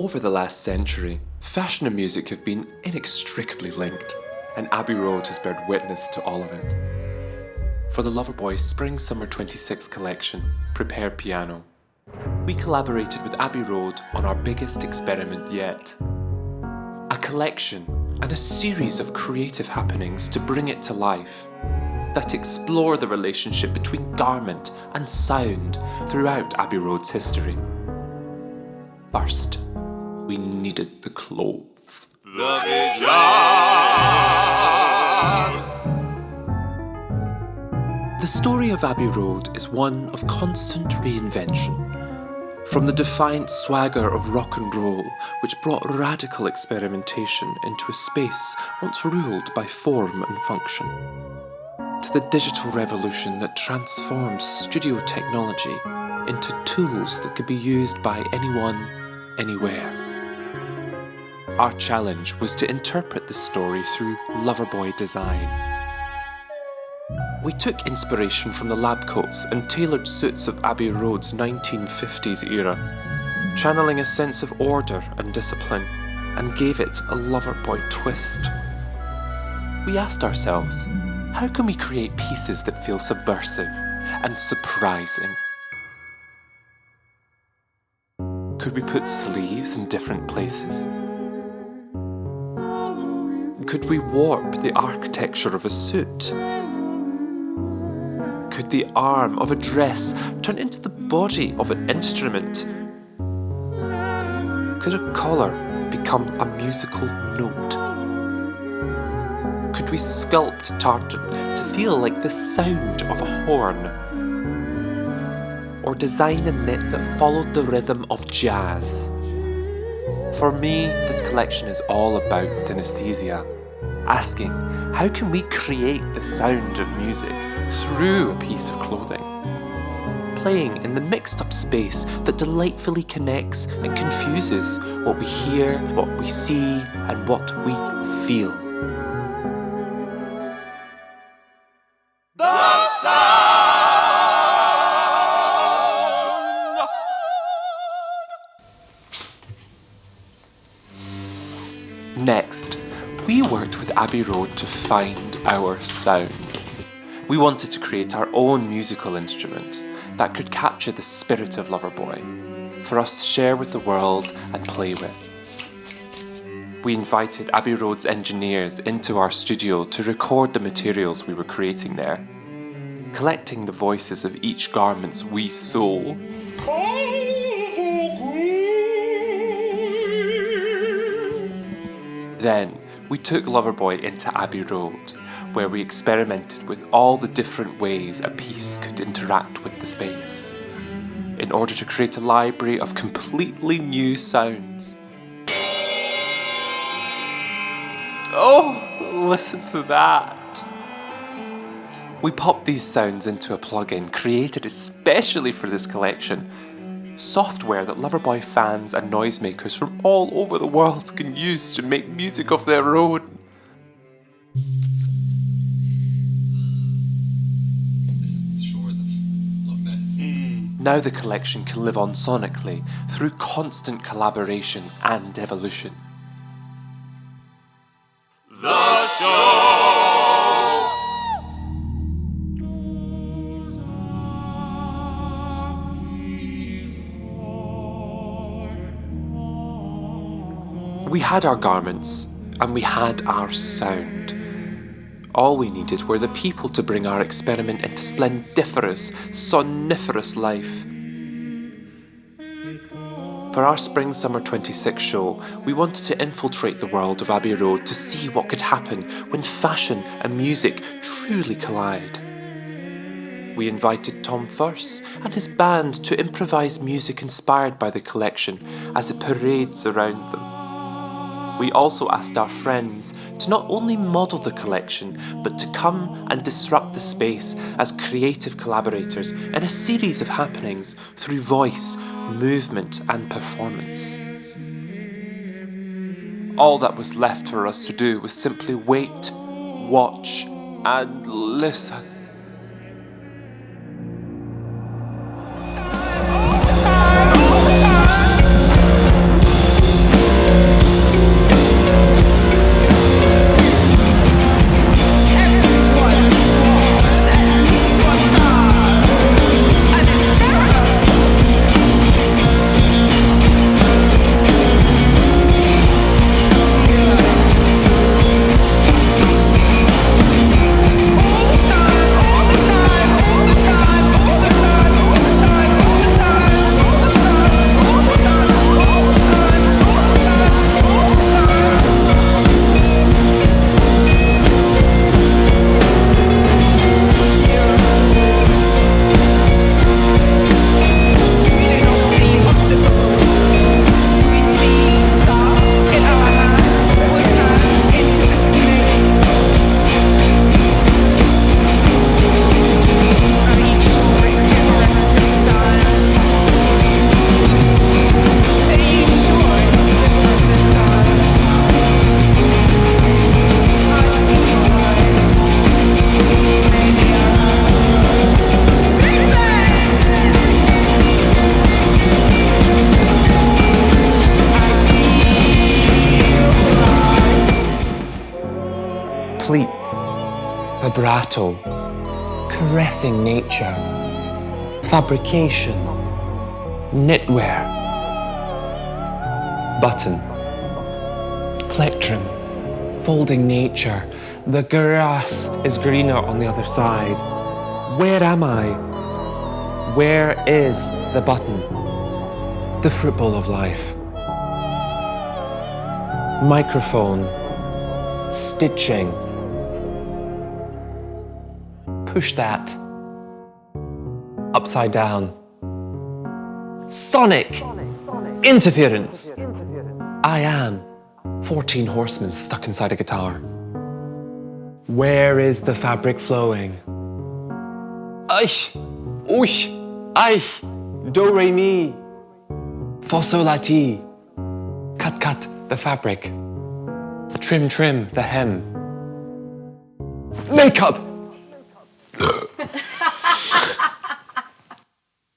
Over the last century, fashion and music have been inextricably linked, and Abbey Road has bared witness to all of it. For the Loverboy Spring/Summer 26 collection, Prepare Piano, we collaborated with Abbey Road on our biggest experiment yet. A collection and a series of creative happenings to bring it to life that explore the relationship between garment and sound throughout Abbey Road's history. First, we needed the clothes. The vision. The story of Abbey Road is one of constant reinvention. From the defiant swagger of rock and roll, which brought radical experimentation into a space once ruled by form and function, to the digital revolution that transforms studio technology into tools that could be used by anyone, anywhere. Our challenge was to interpret the story through Loverboy design. We took inspiration from the lab coats and tailored suits of Abbey Road's 1950s era, channeling a sense of order and discipline, and gave it a Loverboy twist. We asked ourselves, how can we create pieces that feel subversive and surprising? Could we put sleeves in different places? Could we warp the architecture of a suit? Could the arm of a dress turn into the body of an instrument? Could a collar become a musical note? Could we sculpt tartan to feel like the sound of a horn? Or design a knit that followed the rhythm of jazz? For me, this collection is all about synesthesia, asking how can we create the sound of music through a piece of clothing? Playing in the mixed up space that delightfully connects and confuses what we hear, what we see, and what we feel. Next, we worked with Abbey Road to find our sound. We wanted to create our own musical instrument that could capture the spirit of Loverboy, for us to share with the world and play with. We invited Abbey Road's engineers into our studio to record the materials we were creating there, collecting the voices of each garment's wee soul. Then, we took Loverboy into Abbey Road, where we experimented with all the different ways a piece could interact with the space, in order to create a library of completely new sounds. Oh, listen to that! We popped these sounds into a plugin created especially for this collection, software that Loverboy fans and noisemakers from all over the world can use to make music of their own. This is the shores of Loch Ness. Now the collection can live on sonically through constant collaboration and evolution. The show. We had our garments, and we had our sound. All we needed were the people to bring our experiment into splendiferous, soniferous life. For our Spring/Summer 26 show, we wanted to infiltrate the world of Abbey Road to see what could happen when fashion and music truly collide. We invited Tom First and his band to improvise music inspired by the collection as it parades around them. We also asked our friends to not only model the collection, but to come and disrupt the space as creative collaborators in a series of happenings through voice, movement, and performance. All that was left for us to do was simply wait, watch, and listen. pleats, vibrato, caressing nature, fabrication, knitwear, button, plectrum, folding nature. The grass is greener on the other side. Where am I? Where is the button? The fruit bowl of life. Microphone, stitching. Push that. Upside down. Sonic! Interference! I am 14 horsemen stuck inside a guitar. Where is the fabric flowing? Aich! Oich! Aich! Do, re, mi. Fa, sol, la, ti. Cut, cut, the fabric. Trim, trim, the hem. Makeup!